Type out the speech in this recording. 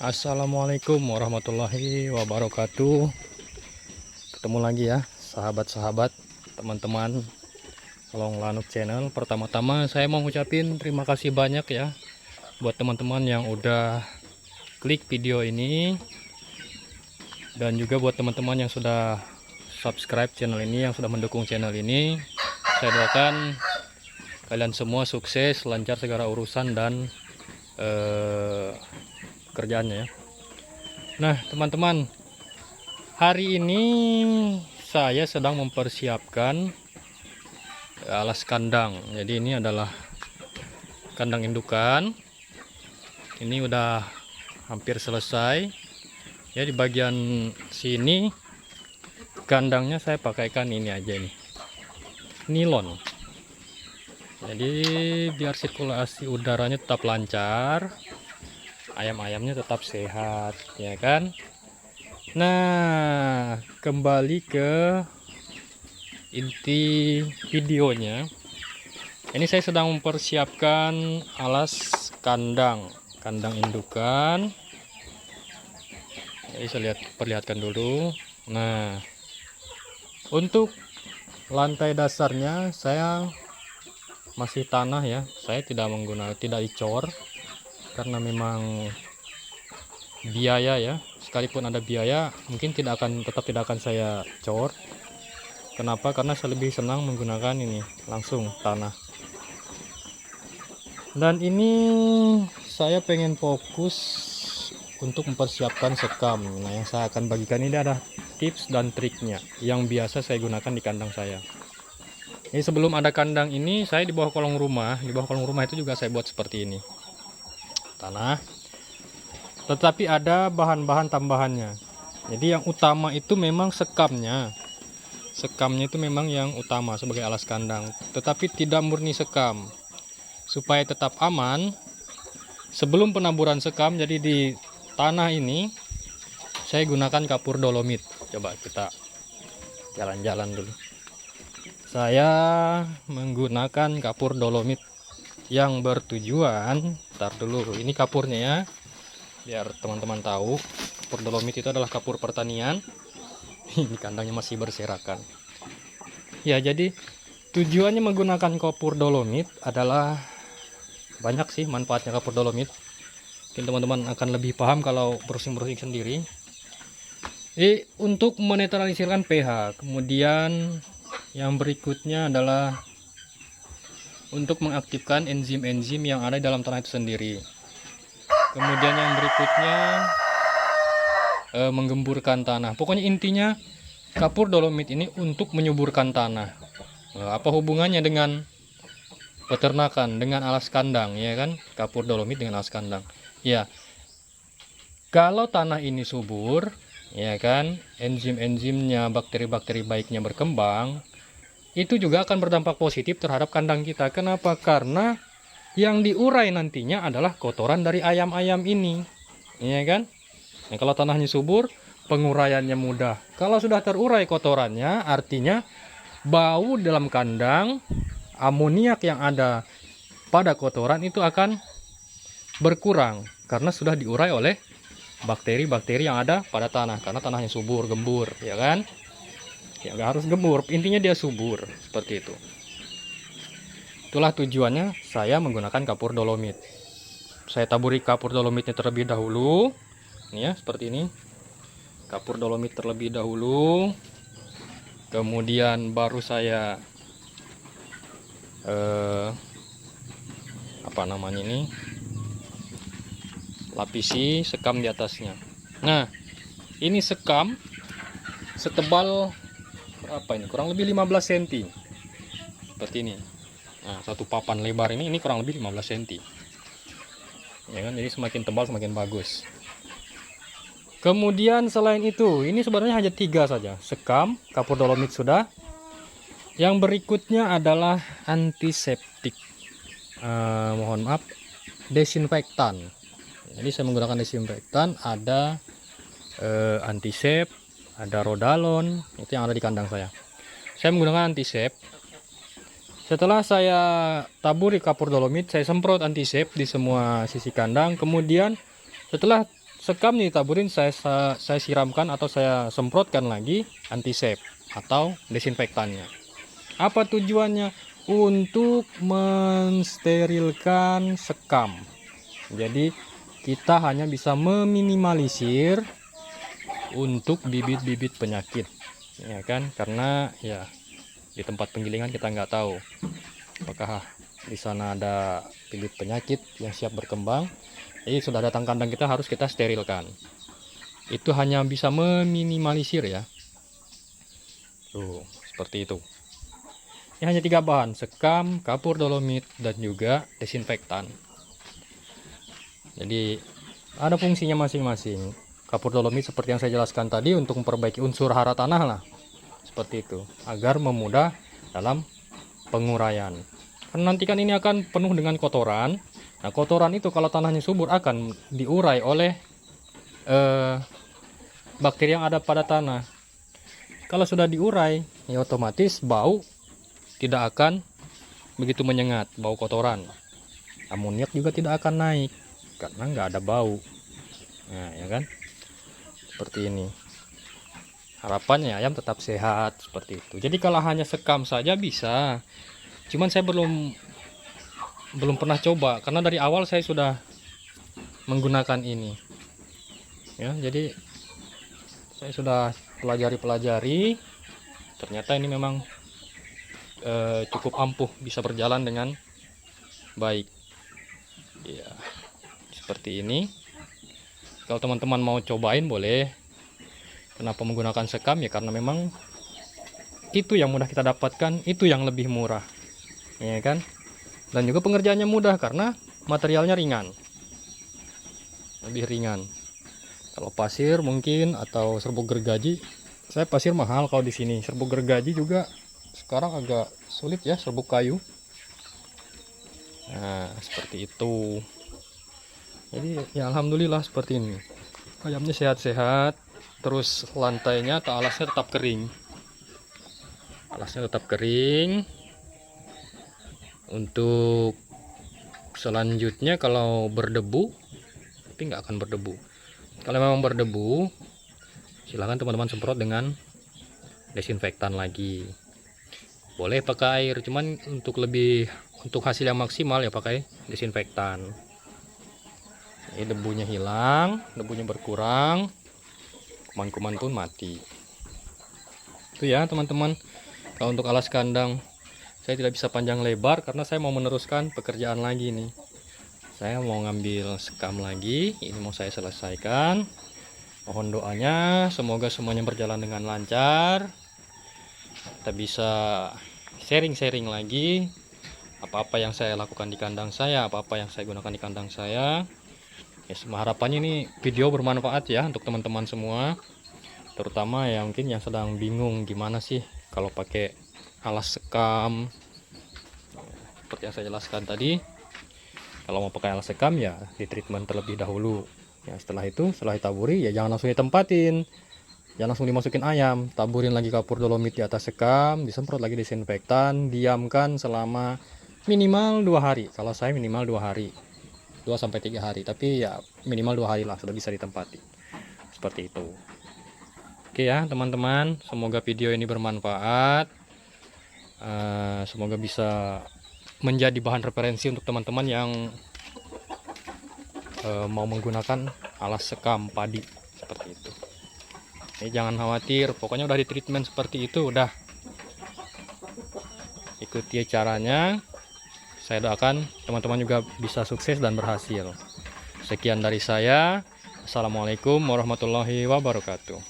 Assalamualaikum warahmatullahi wabarakatuh. Ketemu lagi ya sahabat-sahabat, teman-teman Long Lanuk Channel. Pertama-tama saya mau ngucapin terima kasih banyak ya buat teman-teman yang udah klik video ini, dan juga buat teman-teman yang sudah subscribe channel ini, yang sudah mendukung channel ini. Saya doakan kalian semua sukses, lancar segala urusan dan kerjaannya ya. Nah teman-teman, hari ini saya sedang mempersiapkan alas kandang. Jadi ini adalah kandang indukan. Ini udah hampir selesai ya. Di bagian sini kandangnya saya pakaikan ini aja, ini nilon. Jadi biar sirkulasi udaranya tetap lancar, ayam-ayamnya tetap sehat ya kan. Nah, kembali ke inti videonya. Ini saya sedang mempersiapkan alas kandang indukan. Jadi saya perlihatkan dulu. Nah, untuk lantai dasarnya saya masih tanah ya. Saya tidak dicor karena memang biaya ya. Sekalipun ada biaya, mungkin tetap tidak akan saya cor. Kenapa? Karena saya lebih senang menggunakan ini langsung tanah. Dan ini saya pengen fokus untuk mempersiapkan sekam. Nah, yang saya akan bagikan ini ada tips dan triknya yang biasa saya gunakan di kandang saya. Ini sebelum ada kandang ini, saya di bawah kolong rumah. Di bawah kolong rumah itu juga saya buat seperti ini, tanah. Tetapi ada bahan-bahan tambahannya. Jadi yang utama itu memang sekamnya. Sekamnya itu memang yang utama sebagai alas kandang. Tetapi tidak murni sekam. Supaya tetap aman, sebelum penaburan sekam, jadi di tanah ini saya gunakan kapur dolomit. Coba kita jalan-jalan dulu. Saya menggunakan kapur dolomit yang bertujuan, ntar dulu, ini kapurnya ya, biar teman-teman tahu. Kapur dolomit itu adalah kapur pertanian. Ini kandangnya masih berserakan ya. Jadi tujuannya menggunakan kapur dolomit adalah banyak sih manfaatnya kapur dolomit. Mungkin teman-teman akan lebih paham kalau browsing sendiri. Untuk menetralisirkan pH. Kemudian yang berikutnya adalah untuk mengaktifkan enzim-enzim yang ada di dalam tanah itu sendiri. Kemudian yang berikutnya menggemburkan tanah. Pokoknya intinya kapur dolomit ini untuk menyuburkan tanah. Apa hubungannya dengan peternakan, dengan alas kandang ya kan? Kapur dolomit dengan alas kandang. Ya, kalau tanah ini subur ya kan, enzim-enzimnya, bakteri-bakteri baiknya berkembang, itu juga akan berdampak positif terhadap kandang kita. Kenapa? Karena yang diurai nantinya adalah kotoran dari ayam-ayam ini ya kan. Nah, kalau tanahnya subur, penguraiannya mudah. Kalau sudah terurai kotorannya, artinya bau dalam kandang, amoniak yang ada pada kotoran itu akan berkurang karena sudah diurai oleh bakteri-bakteri yang ada pada tanah, karena tanahnya subur, gembur ya kan. Ya nggak harus gembur, intinya dia subur, seperti itu. Itulah tujuannya saya menggunakan kapur dolomit. Saya taburi kapur dolomitnya terlebih dahulu. Ini ya, seperti ini. Kapur dolomit terlebih dahulu. Kemudian baru saya lapisi sekam di atasnya. Nah, ini sekam setebal berapa ini? Kurang lebih 15 cm. Seperti ini. Nah, satu papan lebar ini kurang lebih 15 cm. Ya kan, jadi semakin tebal semakin bagus. Kemudian selain itu, ini sebenarnya hanya 3 saja. Sekam, kapur dolomit sudah. Yang berikutnya adalah antiseptik. Mohon maaf, desinfektan. Jadi saya menggunakan desinfektan, ada antisep, ada rodalon, itu yang ada di kandang saya. Saya menggunakan antisep. Setelah saya taburi kapur dolomit, saya semprot antisep di semua sisi kandang. Kemudian setelah sekam ditaburin saya siramkan atau saya semprotkan lagi antisep atau desinfektannya. Apa tujuannya? Untuk mensterilkan sekam. Jadi kita hanya bisa meminimalisir untuk bibit-bibit penyakit, ya kan? Karena ya di tempat penggilingan kita nggak tahu apakah di sana ada bibit penyakit yang siap berkembang. Jadi sudah datang kandang kita harus kita sterilkan. Itu hanya bisa meminimalisir ya. Tuh, seperti itu. Ini hanya 3 bahan, sekam, kapur dolomit, dan juga desinfektan. Jadi ada fungsinya masing-masing. Kapur dolomit seperti yang saya jelaskan tadi untuk memperbaiki unsur hara tanah lah. Seperti itu, agar memudah dalam penguraian. Karena nanti kan ini akan penuh dengan kotoran. Nah, kotoran itu kalau tanahnya subur akan diurai oleh bakteri yang ada pada tanah. Kalau sudah diurai, ya otomatis bau tidak akan begitu menyengat, bau kotoran. Amoniak juga tidak akan naik karena nggak ada bau. Nah, ya kan? Seperti ini. Harapannya ayam tetap sehat seperti itu. Jadi kalau hanya sekam saja bisa. Cuman saya belum pernah coba karena dari awal saya sudah menggunakan ini. Ya, jadi saya sudah pelajari. Ternyata ini memang cukup ampuh, bisa berjalan dengan baik. Ya, seperti ini. Kalau teman-teman mau cobain boleh. Kenapa menggunakan sekam? Ya karena memang itu yang mudah kita dapatkan, itu yang lebih murah. Ya kan? Dan juga pengerjaannya mudah karena materialnya ringan. Lebih ringan. Kalau pasir mungkin atau serbuk gergaji, saya pasir mahal kalau di sini. Serbuk gergaji juga sekarang agak sulit ya, serbuk kayu. Nah, seperti itu. Jadi ya alhamdulillah seperti ini. Ayamnya sehat-sehat, terus lantainya atau alasnya tetap kering. Alasnya tetap kering. Untuk selanjutnya kalau berdebu, tapi nggak akan berdebu. Kalau memang berdebu, silahkan teman-teman semprot dengan desinfektan lagi. Boleh pakai air, cuman untuk hasil yang maksimal ya pakai desinfektan. Ini debunya hilang, debunya berkurang, kuman-kuman pun mati. Itu ya teman-teman. Kalau untuk alas kandang saya tidak bisa panjang lebar karena saya mau meneruskan pekerjaan lagi nih. Saya mau ngambil sekam lagi, ini mau saya selesaikan. Mohon doanya, semoga semuanya berjalan dengan lancar. Kita bisa sharing-sharing lagi apa-apa yang saya lakukan di kandang saya, apa-apa yang saya gunakan di kandang saya. Ya, semua harapannya ini video bermanfaat ya untuk teman-teman semua. Terutama yang mungkin yang sedang bingung gimana sih kalau pakai alas sekam. Seperti yang saya jelaskan tadi, kalau mau pakai alas sekam ya di treatment terlebih dahulu ya. Setelah itu, setelah ditaburi ya jangan langsung ditempatin, jangan langsung dimasukin ayam. Taburin lagi kapur dolomit di atas sekam, disemprot lagi desinfektan, diamkan selama minimal 2 hari. Kalau saya minimal 2 hari, 2-3 hari, tapi ya minimal 2 hari lah sudah bisa ditempati. Seperti itu. Oke ya teman-teman, semoga video ini bermanfaat. Semoga bisa menjadi bahan referensi untuk teman-teman yang mau menggunakan alas sekam padi seperti itu. Ini jangan khawatir, pokoknya udah di treatment seperti itu, udah ikuti caranya. Saya doakan teman-teman juga bisa sukses dan berhasil. Sekian dari saya. Assalamualaikum warahmatullahi wabarakatuh.